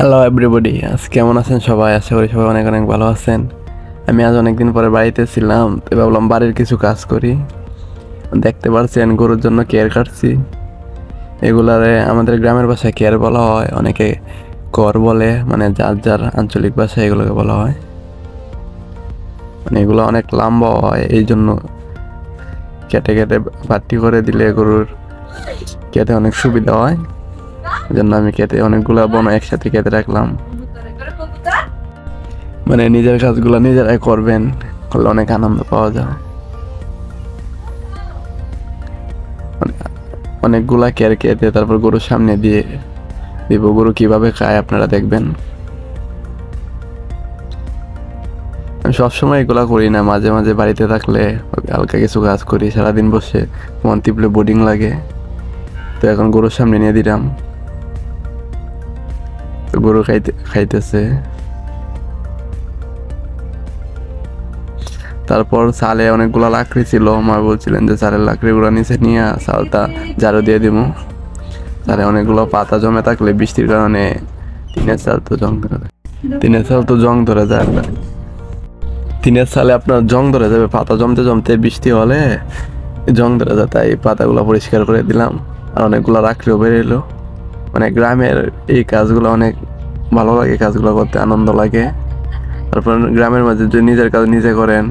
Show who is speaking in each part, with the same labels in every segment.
Speaker 1: Hello everybody, আজ কেমন আছেন সবাই? আশা করি সবাই অনেক অনেক ভালো আছেন। আমি আজ অনেকদিন পরে বাড়িতে ছিলাম, তো ভাবলাম বাড়ির কিছু কাজ করি। দেখতে পাচ্ছেন গরুর জন্য কেয়ার কাটছি। এগুলারে আমাদের গ্রামের ভাষায় কেয়ার বলা হয়, অনেকে কর বলে, মানে যার যার আঞ্চলিক ভাষায় এগুলোকে বলা হয়। মানে এগুলো অনেক লম্বা হয়, এই জন্য কেটে কেটে বাটি করে দিলে গরুর কেটে অনেক সুবিধা হয়। এই জন্য আমি কেটে অনেকগুলো বন একসাথে কেটে রাখলাম। মানে নিজের কাজগুলো নিজেরাই করবেন, করলে অনেক আনন্দ পাওয়া যায়। অনেকগুলা কেয়ার কেটে তারপর গরুর সামনে দিয়ে দিব। গরু কিভাবে খায় আপনারা দেখবেন। আমি সবসময় এগুলা করি না, মাঝে মাঝে বাড়িতে থাকলে হালকা কিছু কাজ করি। সারাদিন বসে মন টিপলে বোরিং লাগে, তো এখন গরুর সামনে নিয়ে দিলাম। তো গরু খাইতেছে। তারপর চালে অনেকগুলা লাকড়ি ছিল, মা বলছিলেন যে চালের লাকড়িগুলো নিচে নিয়ে চালটা ঝাড়ু দিয়ে দিব। চালে অনেকগুলো পাতা জমে থাকলে বৃষ্টির কারণে টিনের চাল তো জং ধরে যায়। টিনের চাল তো জং ধরে যায়। টিনের চালে আপনার জং ধরে যাবে, পাতা জমতে জমতে বৃষ্টি হলে জং ধরে যায়। তাই পাতাগুলো পরিষ্কার করে দিলাম। আর অনেকগুলো লাকড়িও বেরোলো। মানে গ্রামের এই কাজগুলো অনেক ভালো লাগে, কাজগুলো করতে আনন্দ লাগে। তারপর গ্রামের মাঝে যদি নিজের কাজ নিজে করেন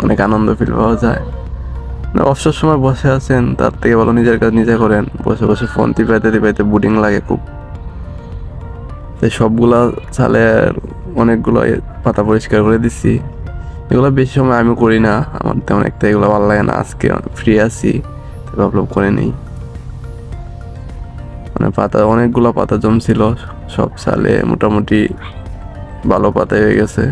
Speaker 1: অনেক আনন্দ ফিল পাওয়া যায়। অবসর সময় বসে আছেন, তার থেকে ভালো নিজের কাজ নিজে করেন। বসে বসে ফোন টিপাইতে টিপাইতে বোরিং লাগে খুব। তাই সবগুলা চালে অনেকগুলো পাতা পরিষ্কার করে দিচ্ছি। এগুলো বেশি সময় আমি করি না, আমার তেমন একটা এগুলো ভালো লাগে না। আজকে ফ্রি আছি, তাই ভাবলাম করে নেই। মানে পাতা অনেকগুলো পাতা জমছিল, সব চালে মোটামুটি ভালো পাতা হয়ে গেছে।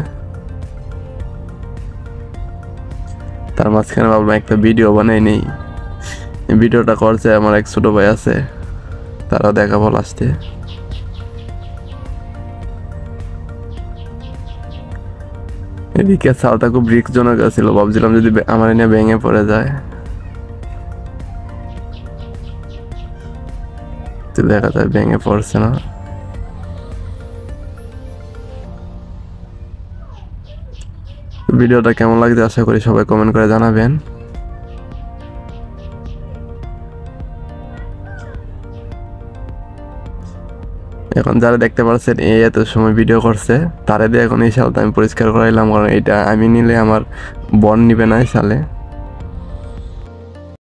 Speaker 1: তার মাঝখানে ভাবলাম একটা ভিডিও বানাই নেই। ভিডিওটা করছে আমার এক ছোট ভাই আছে, তারাও দেখাবো লাস্টে। এদিকে চালটা খুব রিস্কজনক ছিল, ভাবছিলাম যদি আমার এনে ভেঙে পড়ে যায়। তো দেখা যায় ভেঙে পড়ছে না। ভিডিওটা কেমন লাগছে আশা করি সবাই কমেন্ট করে জানাবেন। এখন যারা দেখতে পাচ্ছেন এই এত সময় ভিডিও করছে, তারা দিয়ে এখন এই শালটা আমি পরিষ্কার করাইলাম, কারণ এটা আমি নিলে আমার বন নিবে না এই শালে।